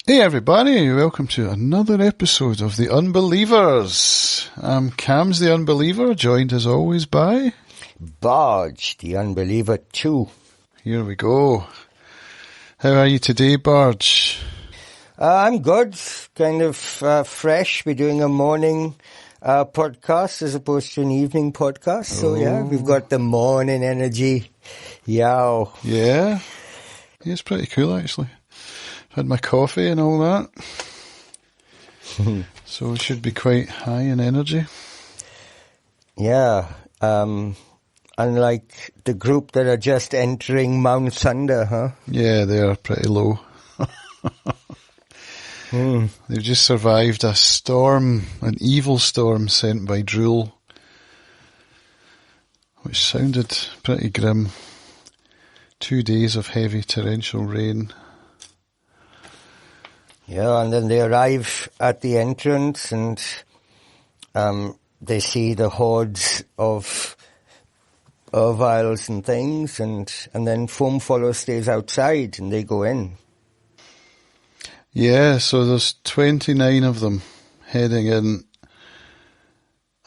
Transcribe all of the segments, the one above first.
Hey everybody, welcome to another episode of The Unbelievers. I'm Cams the Unbeliever, joined as always by... Barge, the Unbeliever 2. Here we go. How are you today, Barge? I'm good, kind of fresh. We're doing a morning podcast as opposed to an evening podcast. So yeah, we've got the morning energy. Yow. Yeah, it's pretty cool actually. Had my coffee and all that. So we should be quite high in energy. Yeah, unlike the group that are just entering Mount Thunder, huh? Yeah, they are pretty low. They've just survived a storm, an evil storm sent by Drool, which sounded pretty grim. 2 days of heavy torrential rain. Yeah, and then they arrive at the entrance and they see the hordes of vials and things, and then Foam Follow stays outside and they go in. Yeah, so there's 29 of them heading in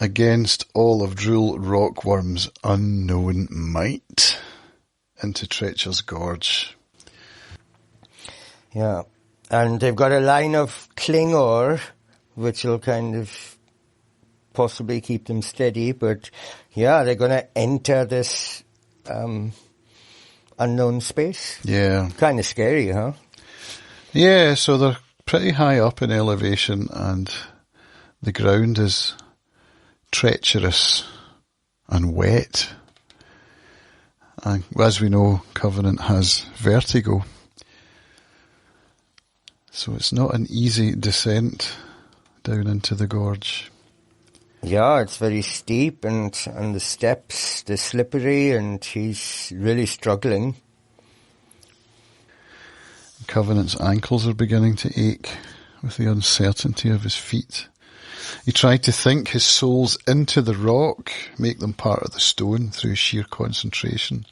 against all of Drool Rockworm's unknown might into Treacher's Gorge. Yeah. And they've got a line of Klingor, which will kind of possibly keep them steady. But, yeah, they're going to enter this unknown space. Yeah. Kind of scary, huh? Yeah, so they're pretty high up in elevation and the ground is treacherous and wet. And as we know, Covenant has vertigo. So it's not an easy descent down into the gorge. Yeah, it's very steep and the steps, they're slippery and he's really struggling. Covenant's ankles are beginning to ache with the uncertainty of his feet. He tried to think his soles into the rock, make them part of the stone through sheer concentration.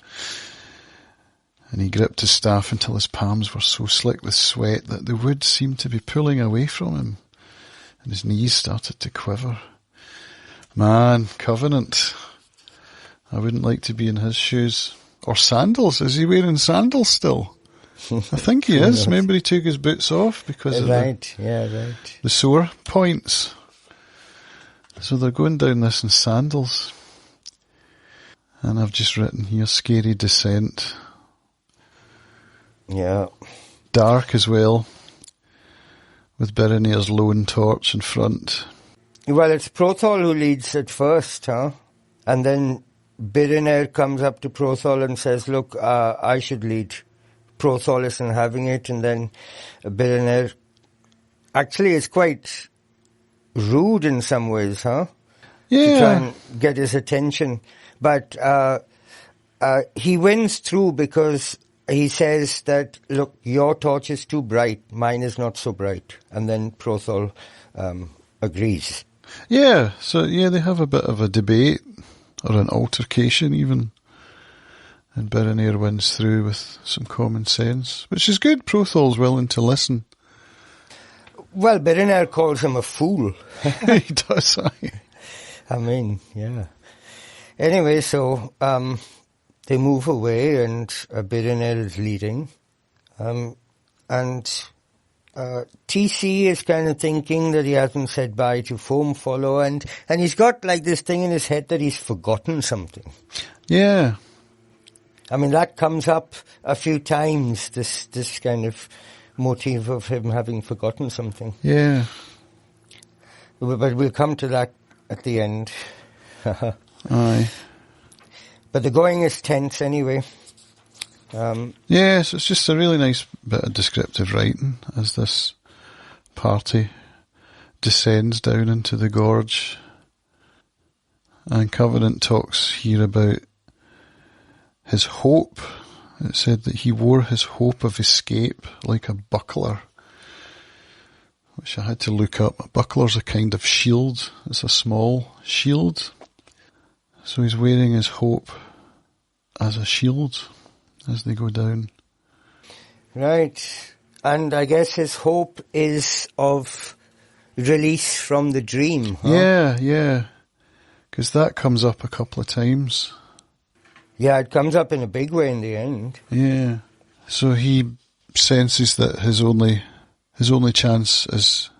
And he gripped his staff until his palms were so slick with sweat that the wood seemed to be pulling away from him, and his knees started to quiver. Man, Covenant. I wouldn't like to be in his shoes. Or sandals. Is he wearing sandals still? I think he is. Remember he took his boots off because of the sore points. So they're going down this in sandals. And I've just written here, scary descent. Yeah. Dark as well, with Birineir's lone torch in front. Well, it's Prothol who leads at first, huh? And then Birineir comes up to Prothol and says, look, I should lead. Prothol isn't having it, and then Birineir actually is quite rude in some ways, huh? Yeah. To try and get his attention. But he wins through because he says that, look, your torch is too bright, mine is not so bright. And then Prothol agrees. Yeah, so yeah, they have a bit of a debate, or an altercation even. And Birineir wins through with some common sense, which is good. Prothol's willing to listen. Well, Birineir calls him a fool. He does, I mean, yeah. Anyway, so they move away and Birineir is leading. And TC is kind of thinking that he hasn't said bye to Foam Follow, and he's got like this thing in his head that he's forgotten something. Yeah. I mean, that comes up a few times, this kind of motif of him having forgotten something. Yeah. But we'll come to that at the end. Aye. But the going is tense anyway. Yes, it's just a really nice bit of descriptive writing as this party descends down into the gorge. And Covenant talks here about his hope. It said that he wore his hope of escape like a buckler, which I had to look up. A buckler's a kind of shield. It's a small shield. So he's wearing his hope as a shield as they go down. Right. And I guess his hope is of release from the dream. Huh? Yeah. Because that comes up a couple of times. Yeah, it comes up in a big way in the end. Yeah. So he senses that his only chance is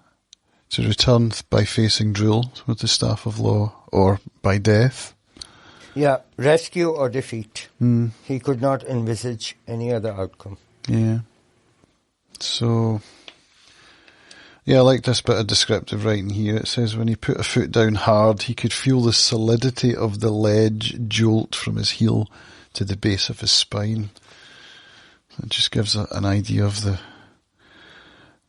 to return by facing Drool with the Staff of Law, or by death. Yeah, rescue or defeat. He could not envisage any other outcome. Yeah. So, yeah, I like this bit of descriptive writing here. It says, when he put a foot down hard, he could feel the solidity of the ledge jolt from his heel to the base of his spine. It just gives an idea of the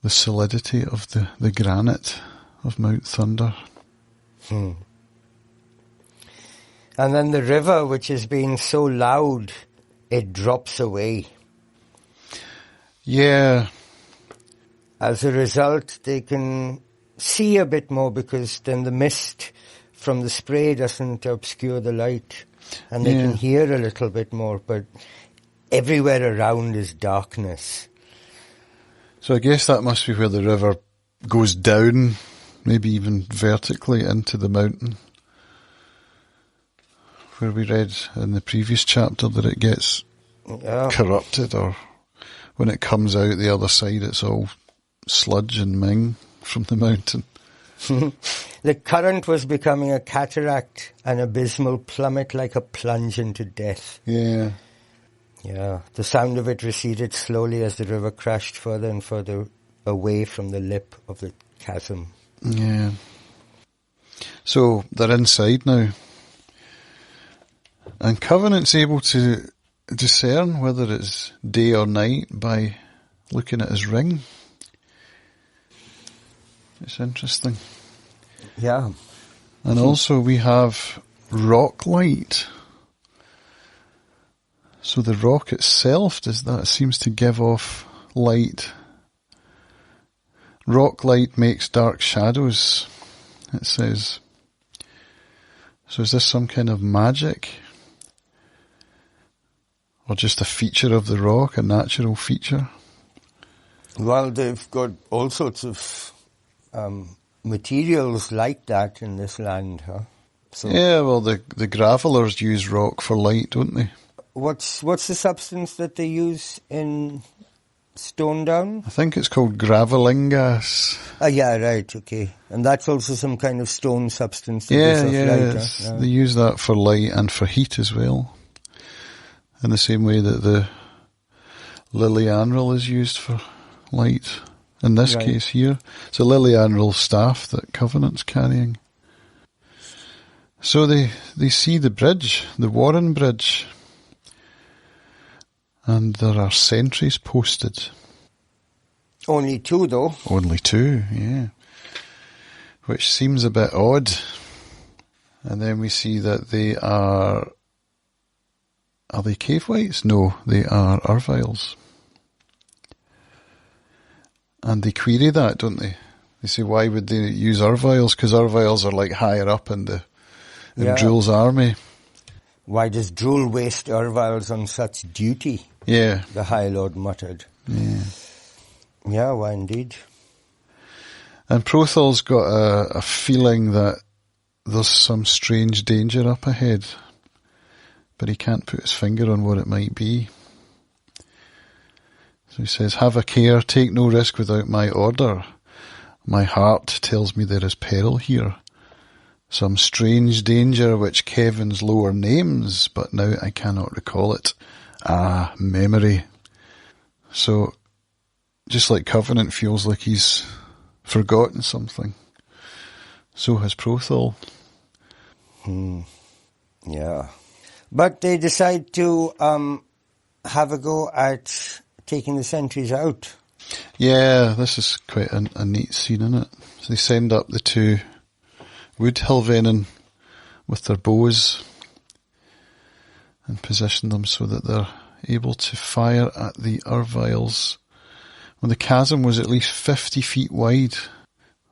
solidity of the granite of Mount Thunder. And then the river, which is being so loud, it drops away. Yeah. As a result, they can see a bit more because then the mist from the spray doesn't obscure the light. And they can hear a little bit more, but everywhere around is darkness. So I guess that must be where the river goes down, maybe even vertically into the mountain. Where we read in the previous chapter that it gets corrupted, or when it comes out the other side it's all sludge and ming from the mountain. The current was becoming a cataract, an abysmal plummet like a plunge into death. Yeah. Yeah, the sound of it receded slowly as the river crashed further and further away from the lip of the chasm. Yeah. So they're inside now. And Covenant's able to discern whether it's day or night by looking at his ring. It's interesting. Yeah. And also we have rock light. So the rock itself seems to give off light. Rock light makes dark shadows, it says. So is this some kind of magic? Or just a feature of the rock, a natural feature? Well, they've got all sorts of materials like that in this land, huh? So yeah, well, the gravelers use rock for light, don't they? What's the substance that they use in Stone Down? I think it's called gravelingas. Yeah, right, okay. And that's also some kind of stone substance that gives off light, huh? They use that for light and for heat as well. In the same way that the lilianril is used for light. In this case here, it's a lilianril staff that Covenant's carrying. So they see the bridge, the Warren Bridge. And there are sentries posted. Only 2, though. Only 2, yeah. Which seems a bit odd. And then we see that they are they cave whites? No, they are Urviles. And they query that, don't they? They say, why would they use Urviles? Because Urviles are like higher up in Drool's army. Why does Drool waste Urviles on such duty? Yeah. The High Lord muttered. Yeah. Yeah, why indeed. And Prothal's got a feeling that there's some strange danger up ahead, but he can't put his finger on what it might be. So he says, have a care, take no risk without my order. My heart tells me there is peril here. Some strange danger which Kevin's lower names, but now I cannot recall it. Ah, memory. So, just like Covenant feels like he's forgotten something, so has Prothal. Yeah. But they decide to have a go at taking the sentries out. Yeah, this is quite a neat scene, isn't it? So they send up the 2 Woodhilvenin with their bows and position them so that they're able to fire at the Urviles. Well, the chasm was at least 50 feet wide.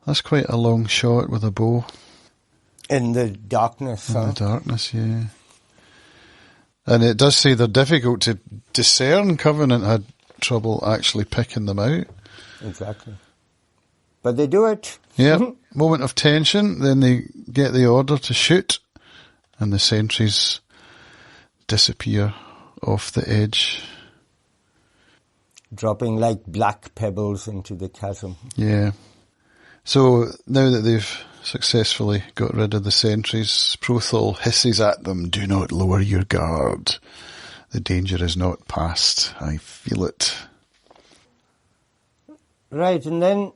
That's quite a long shot with a bow. In the darkness, In the darkness, yeah. And it does say they're difficult to discern. Covenant had trouble actually picking them out. exactly. But they do it. Yeah, moment of tension, then they get the order to shoot, and the sentries disappear off the edge. Dropping like black pebbles into the chasm. Yeah. So now that they've successfully got rid of the sentries, Prothol hisses at them, "Do not lower your guard. The danger is not past. I feel it." Right, and then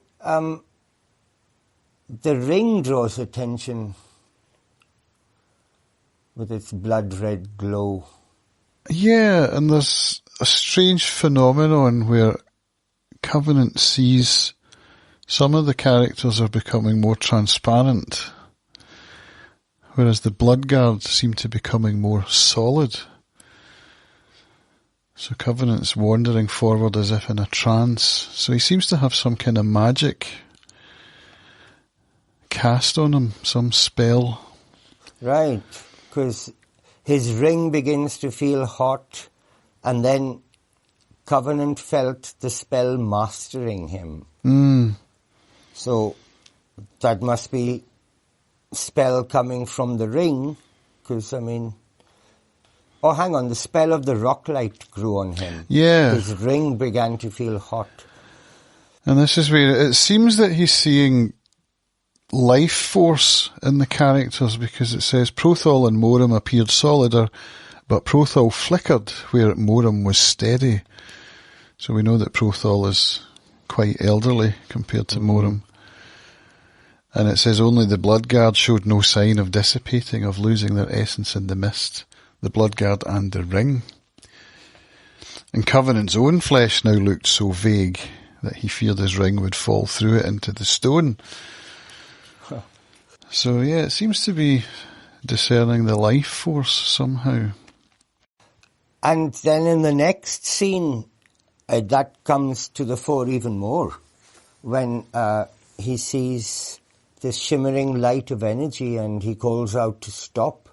the ring draws attention with its blood-red glow. Yeah, and there's a strange phenomenon where Covenant sees some of the characters are becoming more transparent, whereas the Bloodguard seem to be becoming more solid. So Covenant's wandering forward as if in a trance. So he seems to have some kind of magic cast on him, some spell. Right, because his ring begins to feel hot, and then Covenant felt the spell mastering him. So that must be spell coming from the ring, because, I mean... Oh, hang on, the spell of the rock light grew on him. Yeah. His ring began to feel hot. And this is where it seems that he's seeing life force in the characters, because it says Prothol and Moram appeared solider, but Prothol flickered where Moram was steady. So we know that Prothol is quite elderly compared to Moram. And it says only the Bloodguard showed no sign of dissipating, of losing their essence in the mist. The Bloodguard and the ring. And Covenant's own flesh now looked so vague that he feared his ring would fall through it into the stone. Huh. So yeah, it seems to be discerning the life force somehow. And then in the next scene, that comes to the fore even more, when he sees this shimmering light of energy and he calls out to stop.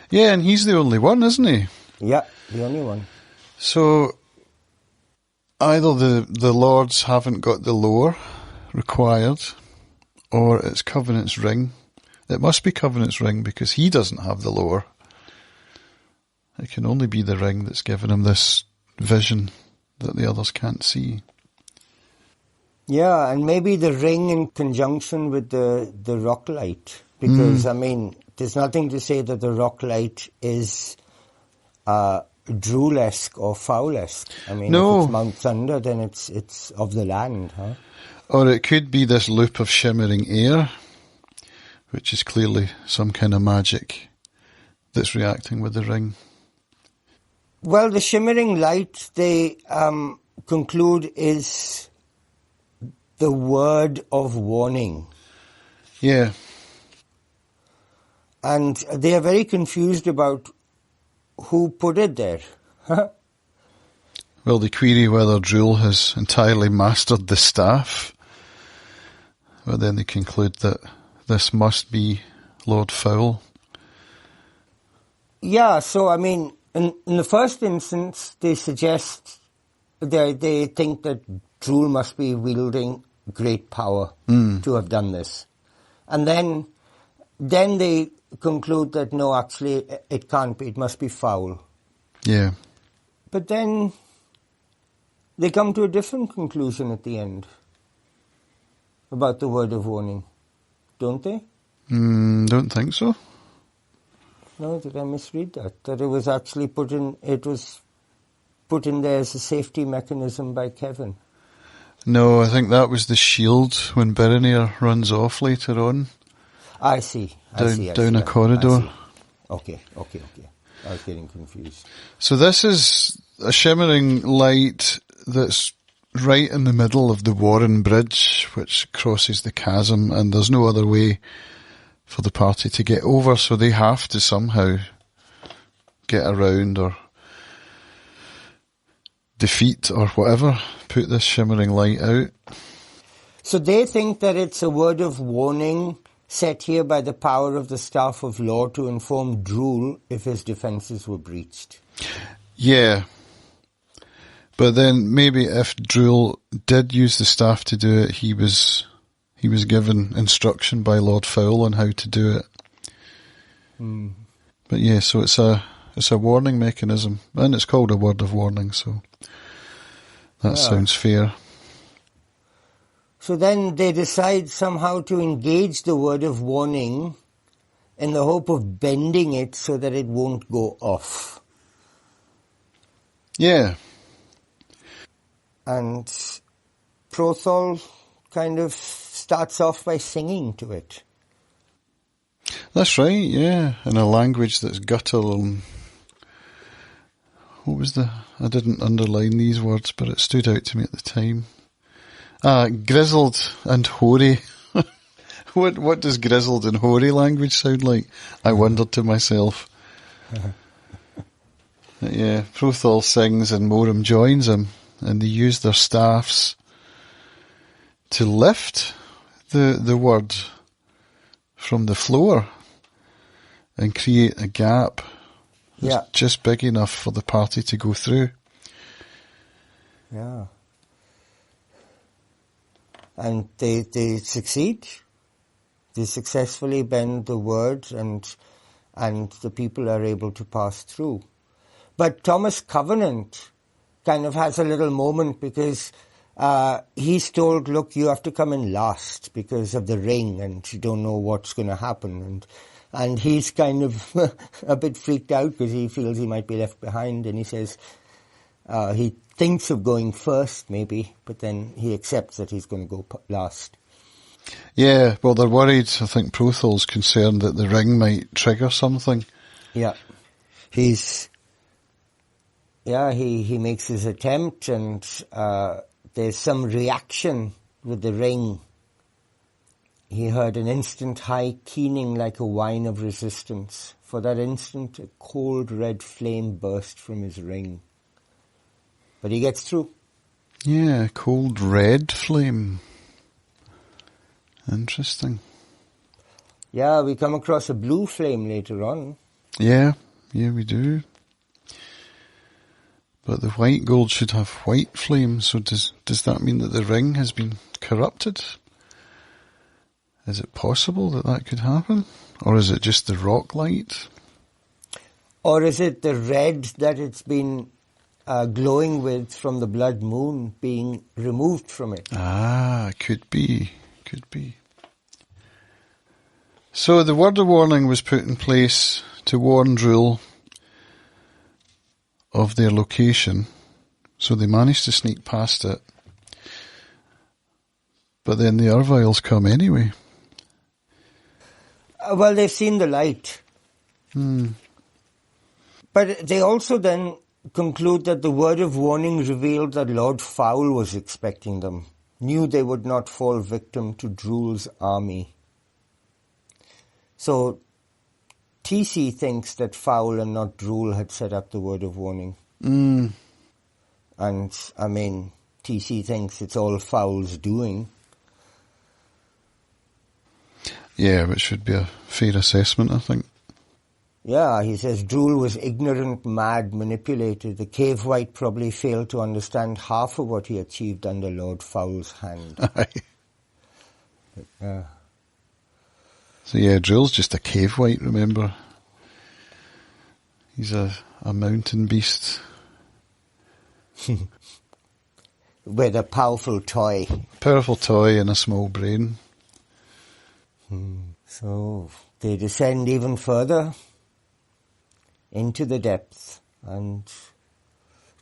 Yeah, and he's the only one, isn't he? Yeah, the only one. So either the Lords haven't got the lore required, or it's Covenant's ring. It must be Covenant's ring, because he doesn't have the lore. It can only be the ring that's given him this vision that the others can't see. Yeah, and maybe the ring in conjunction with the rock light, because, I mean... There's nothing to say that the rock light is drool-esque or foul-esque. I mean, no. If it's Mount Thunder, then it's of the land, huh? Or it could be this loop of shimmering air, which is clearly some kind of magic that's reacting with the ring. Well, the shimmering light, they conclude, is the word of warning. Yeah. And they are very confused about who put it there. Well, they query whether Drool has entirely mastered the staff. But then they conclude that this must be Lord Fowl. Yeah, so, I mean, in the first instance, they suggest, they think that Drool must be wielding great power to have done this. And then they conclude that no, actually, it can't be. It must be Fowl. Yeah. But then they come to a different conclusion at the end about the word of warning, don't they? Don't think so. No, did I misread that? That it was actually put in there as a safety mechanism by Kevin. No, I think that was the shield when Berenier runs off later on. I see. Down a corridor. Okay. I was getting confused. So this is a shimmering light that's right in the middle of the Warren Bridge, which crosses the chasm, and there's no other way for the party to get over, so they have to somehow get around or defeat or whatever, put this shimmering light out. So they think that it's a word of warning set here by the power of the Staff of Law to inform Drool if his defences were breached. Yeah. But then maybe if Drool did use the staff to do it, he was given instruction by Lord Fowl on how to do it. But yeah, so it's a warning mechanism, and it's called a word of warning, so that sounds fair. So then they decide somehow to engage the word of warning in the hope of bending it so that it won't go off. Yeah. And Prothol kind of starts off by singing to it. That's right, yeah. In a language that's guttural and... I didn't underline these words, but it stood out to me at the time. Grizzled and hoary. What does grizzled and hoary language sound like? I wondered to myself. Yeah, Prothol sings and Moram joins him, and they use their staffs to lift the word from the floor and create a gap that's just big enough for the party to go through. Yeah. And they succeed. They successfully bend the word and the people are able to pass through. But Thomas Covenant kind of has a little moment because he's told, look, you have to come in last because of the ring and you don't know what's going to happen. And he's kind of a bit freaked out because he feels he might be left behind, and he says he thinks of going first maybe, but then he accepts that he's going to go last. Yeah, well, they're worried. I think Prothol's concerned that the ring might trigger something. Yeah. He makes his attempt, and there's some reaction with the ring. He heard an instant high keening like a whine of resistance. For that instant, a cold red flame burst from his ring. But he gets through. Yeah, cold red flame. Interesting. Yeah, we come across a blue flame later on. Yeah, we do. But the white gold should have white flame, so does that mean that the ring has been corrupted? Is it possible that could happen? Or is it just the rock light? Or is it the red that it's been glowing with from the blood moon being removed from it? Could be. So the word of warning was put in place to warn Drool of their location, so they managed to sneak past it. But then the Urviles come anyway. Well, they've seen the light. But they also then conclude that the word of warning revealed that Lord Fowl was expecting them, knew they would not fall victim to Drool's army. So TC thinks that Fowl and not Drool had set up the word of warning. And, I mean, TC thinks it's all Fowl's doing. Yeah, which should be a fair assessment, I think. Yeah, he says Drool was ignorant, mad, manipulated. The cave white probably failed to understand half of what he achieved under Lord Fowl's hand. So yeah, Drool's just a cave white, remember? He's a mountain beast. With a powerful toy. Powerful toy and a small brain. So they descend even further into the depths, and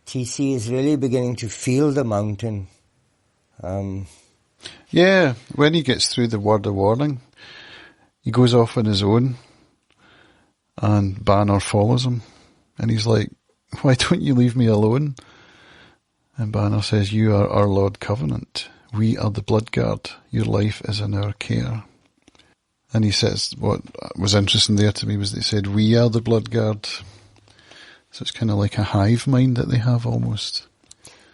TC is really beginning to feel the mountain. Yeah, when he gets through the word of warning, he goes off on his own, and Banner follows him, and he's like, "Why don't you leave me alone?" And Banner says, "You are our Lord Covenant. We are the Bloodguard. Your life is in our care." And he says, what was interesting there to me was they said, "We are the Bloodguard." So it's kind of like a hive mind that they have almost.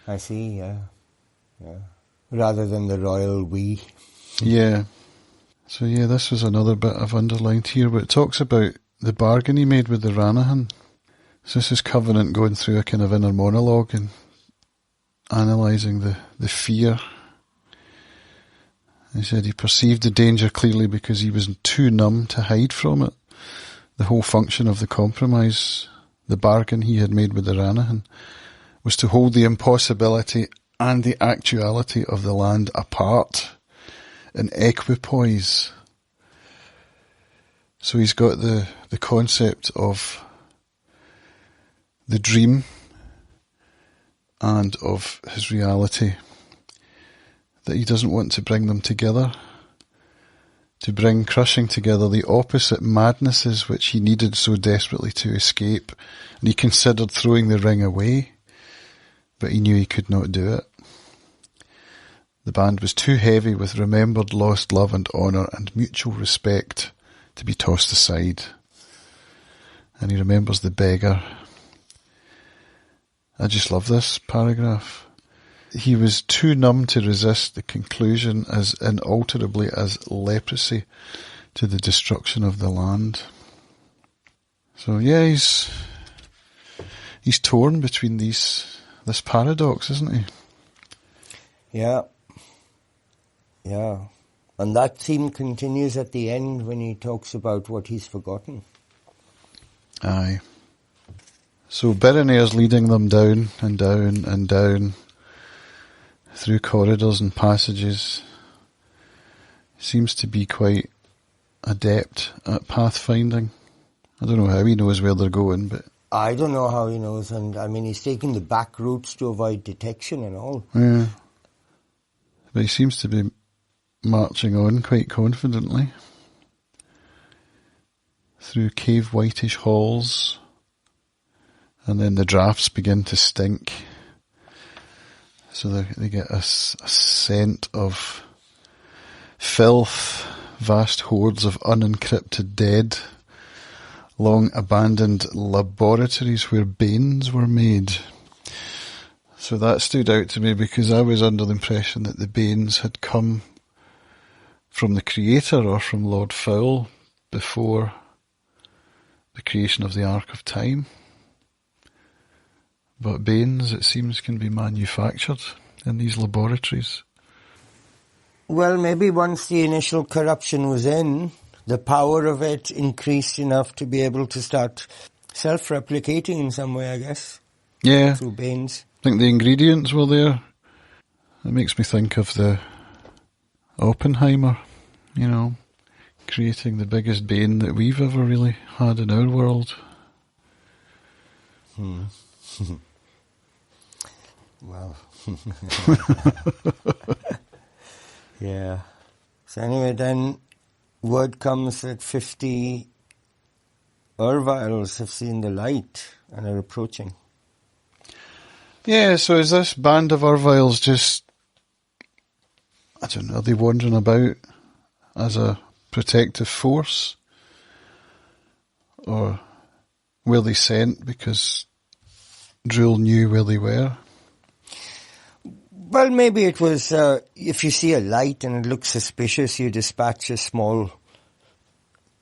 I see, yeah. Rather than the royal we. Yeah. So yeah, this was another bit I've underlined here, but it talks about the bargain he made with the Ranahan. So this is Covenant going through a kind of inner monologue, and analysing the fear. He said he perceived the danger clearly because he was too numb to hide from it. The whole function of the compromise, the bargain he had made with the Ranahan, was to hold the impossibility and the actuality of the land apart, in equipoise. So he's got the concept of the dream and of his reality, that he doesn't want to bring them together, to bring crushing together the opposite madnesses which he needed so desperately to escape, and he considered throwing the ring away, but he knew he could not do it. The band was too heavy with remembered lost love and honour and mutual respect to be tossed aside. And he remembers the beggar. I just love this paragraph. He was too numb to resist the conclusion as inalterably as leprosy to the destruction of the land. So yeah, he's torn between this paradox, isn't he? Yeah. Yeah. And that theme continues at the end when he talks about what he's forgotten. Aye. So Billionaire's leading them down and down and down through corridors and passages. Seems to be quite adept at pathfinding. I don't know how he knows where they're going, but... I don't know how he knows, and I mean, he's taking the back routes to avoid detection and all. Yeah. But he seems to be marching on quite confidently through cave whitish halls, and then the drafts begin to stink. So they get a scent of filth, vast hordes of unencrypted dead, long abandoned laboratories where Banes were made. So that stood out to me because I was under the impression that the Banes had come from the Creator or from Lord Fowl before the creation of the Ark of Time. But Banes, it seems, can be manufactured in these laboratories. Well, maybe once the initial corruption was in, the power of it increased enough to be able to start self-replicating in some way, I guess. Yeah. Through Banes. I think the ingredients were there. It makes me think of the Oppenheimer, creating the biggest Bane that we've ever really had in our world. Well. Yeah. So anyway, then word comes that 50 Urviles have seen the light and are approaching. Yeah, so is this band of Urviles just, I don't know, are they wandering about as a protective force? Or were they sent because Drool knew where they were? Well, maybe it was, if you see a light and it looks suspicious, you dispatch a small,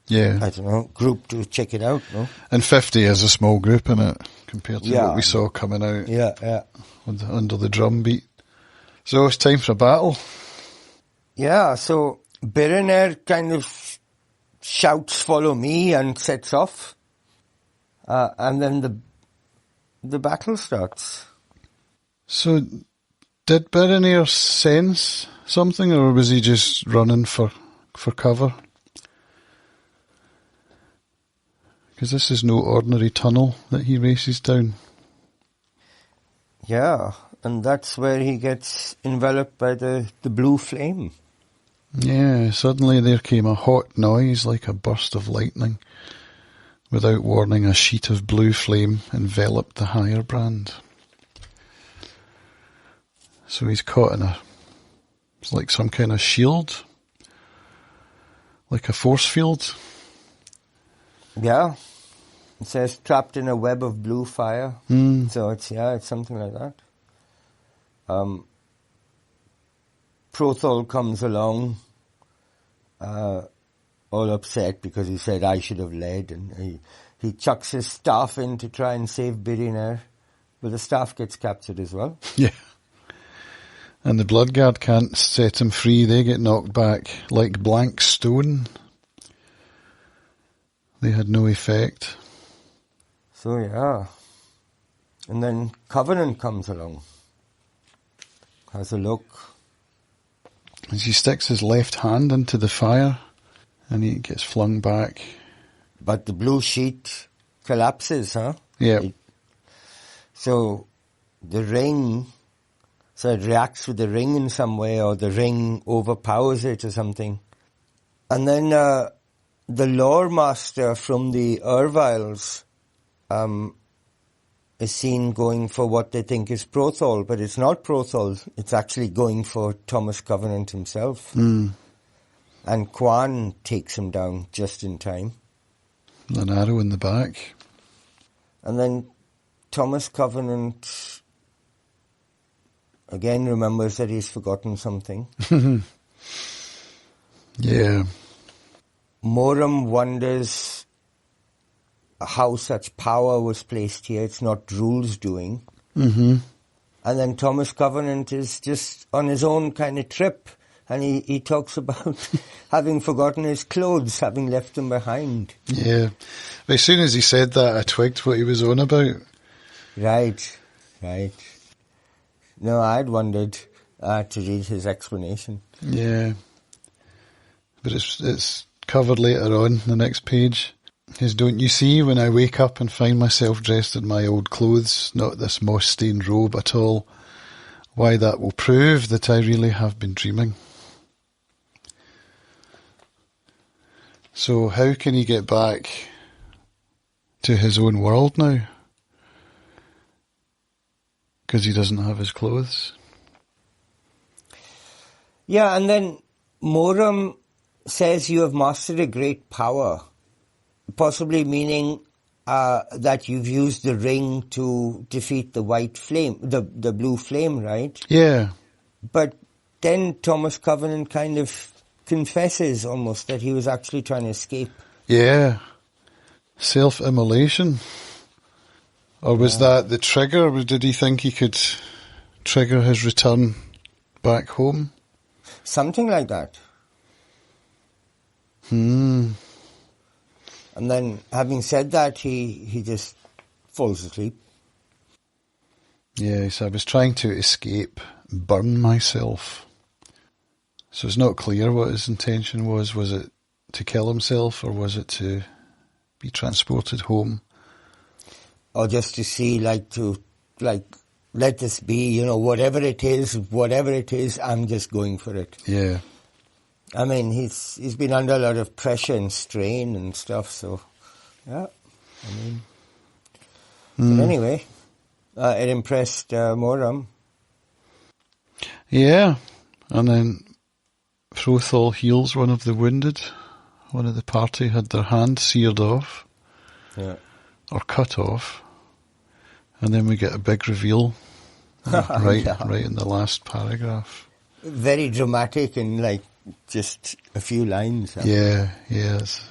group to check it out, no? And 50 is a small group, innit, compared to what we saw coming out under the drum beat. So it's time for a battle. Yeah, so Billionaire kind of shouts, "Follow me," and sets off. And then the battle starts. So did Billionaire sense something, or was he just running for cover? Because this is no ordinary tunnel that he races down. Yeah, and that's where he gets enveloped by the blue flame. Yeah, suddenly there came a hot noise like a burst of lightning. Without warning, a sheet of blue flame enveloped the higher brand. So he's caught in it's like some kind of shield, like a force field. Yeah. It says trapped in a web of blue fire. So it's something like that. Prothol comes along, all upset because he said, "I should have led," and he chucks his staff in to try and save Billionaire, but the staff gets captured as well. Yeah. And the Bloodguard can't set him free. They get knocked back like blank stone. They had no effect. So, yeah. And then Covenant comes along. Has a look. As he sticks his left hand into the fire, and he gets flung back. But the blue sheet collapses, huh? Yeah. So the ring, so it reacts with the ring in some way, or the ring overpowers it or something. And then the lore master from the Erviles is seen going for what they think is Prothol, but it's not Prothol. It's actually going for Thomas Covenant himself. Mm. And Quan takes him down just in time. An arrow in the back. And then Thomas Covenant again remembers that he's forgotten something. Yeah. Moram wonders how such power was placed here. It's not Drule's doing. Mm-hmm. And then Thomas Covenant is just on his own kind of trip. And he talks about having forgotten his clothes, having left them behind. Yeah. As soon as he said that, I twigged what he was on about. Right. No, I'd wondered to read his explanation. Yeah. But it's covered later on, the next page. His "Don't you see, when I wake up and find myself dressed in my old clothes, not this moss-stained robe at all, why that will prove that I really have been dreaming." So how can he get back to his own world now? Because he doesn't have his clothes. Yeah, and then Moram says you have mastered a great power, possibly meaning that you've used the ring to defeat the white flame, the blue flame, right? Yeah. But then Thomas Covenant kind of confesses almost that he was actually trying to escape. Yeah. Self-immolation. Or was that the trigger? Or did he think he could trigger his return back home? Something like that. And then, having said that, he just falls asleep. Yeah, so I was trying to escape, burn myself. So it's not clear what his intention was. Was it to kill himself, or was it to be transported home? Or just to see, let this be, whatever it is, I'm just going for it. Yeah. I mean, he's been under a lot of pressure and strain and stuff, so, yeah. But anyway, it impressed Moram. Yeah. And then Prothol heals one of the wounded. One of the party had their hand seared off. Yeah. Or cut off. And then we get a big reveal right in the last paragraph. Very dramatic and just a few lines. Huh? Yeah, yes.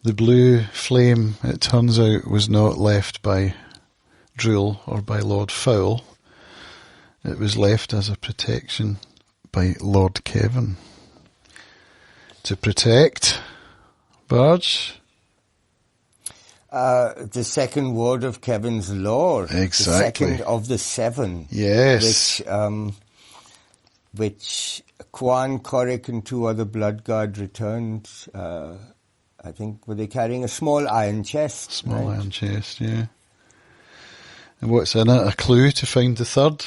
The blue flame, it turns out, was not left by Drule or by Lord Fowl. It was left as a protection by Lord Kevin. To protect Barge. The second word of Kevin's lore. Exactly. The second of the 7. Yes. Which Quan, Corrick and 2 other Bloodguard returned. I think, were they carrying a small iron chest? Small iron chest, yeah. And what's in it? A clue to find the third?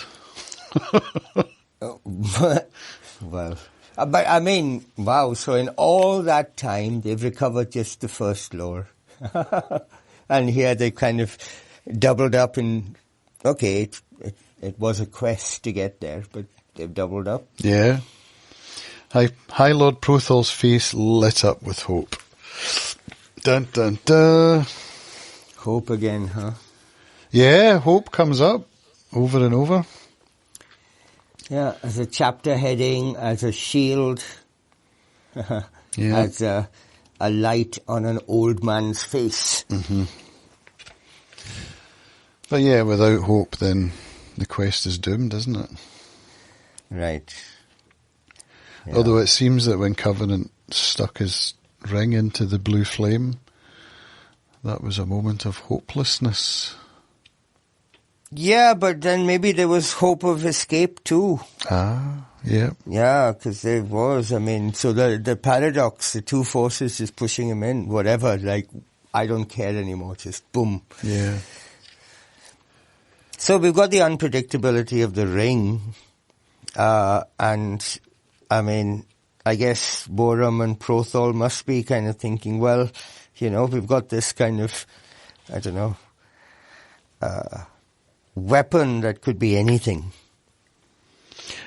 Well, but I mean, wow, so in all that time, they've recovered just the first lore. And here they kind of doubled up in, okay, it was a quest to get there, but they've doubled up. Yeah. High Lord Prothol's face lit up with hope. Dun dun dun. Hope again, huh? Yeah, hope comes up over and over. Yeah, as a chapter heading, as a shield, as a light on an old man's face. Mm-hmm. But yeah, without hope, then the quest is doomed, isn't it? Right. Yeah. Although it seems that when Covenant stuck his ring into the blue flame, that was a moment of hopelessness. Yeah, but then maybe there was hope of escape too. Ah, yeah. Yeah, because there was. I mean, so the paradox, the two forces just pushing him in, whatever, like, I don't care anymore, just boom. Yeah. So we've got the unpredictability of the ring, and, I mean, I guess Borum and Prothol must be kind of thinking, well, you know, we've got this kind of, I don't know, weapon that could be anything.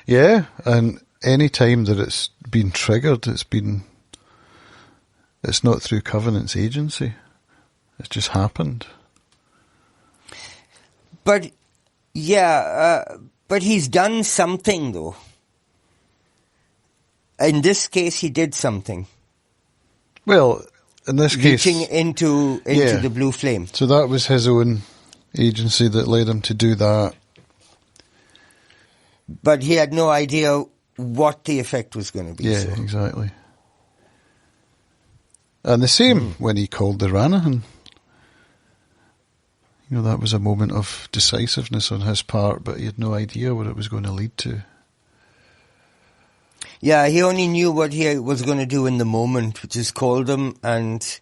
Yeah, and any time that it's been triggered, it's not through Covenant's agency. It's just happened. But, yeah, but he's done something, though. In this case, he did something. Well, in this case... Reaching into the blue flame. So that was his own agency that led him to do that. But he had no idea what the effect was going to be. Yeah, so. Exactly. And the same when he called the Ranahan. You know, that was a moment of decisiveness on his part, but he had no idea what it was going to lead to. Yeah, he only knew what he was going to do in the moment, which is call them, and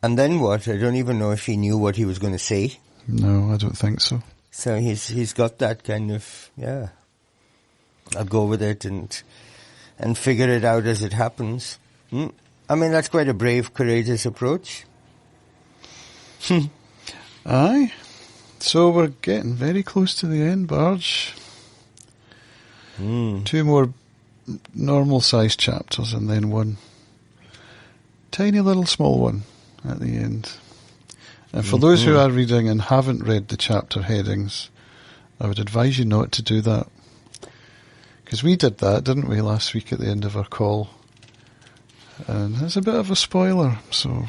then what? I don't even know if he knew what he was going to say. No, I don't think so. So he's got that kind of, yeah, I'll go with it and figure it out as it happens. I mean, that's quite a brave, courageous approach. Aye. So we're getting very close to the end, Barge. 2 more normal-sized chapters and then one tiny little small one at the end. And for those who are reading and haven't read the chapter headings, I would advise you not to do that. Because we did that, didn't we, last week at the end of our call? And it's a bit of a spoiler, so...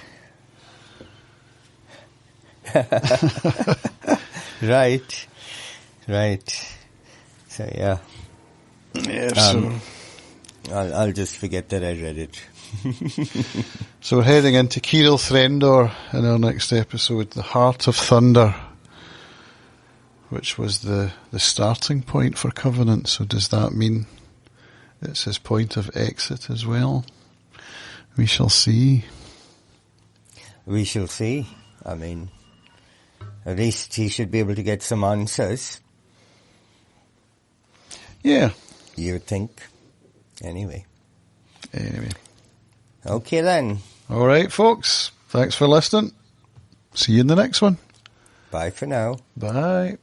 Right. So, yeah. Yeah, so... I'll just forget that I read it. So we're heading into Kirill Threndor in our next episode, The Heart of Thunder, which was the starting point for Covenant. So does that mean it's his point of exit as well? We shall see. We shall see. I mean, at least he should be able to get some answers. Yeah. You would think. Anyway. Okay then. All right, folks. Thanks for listening. See you in the next one. Bye for now. Bye.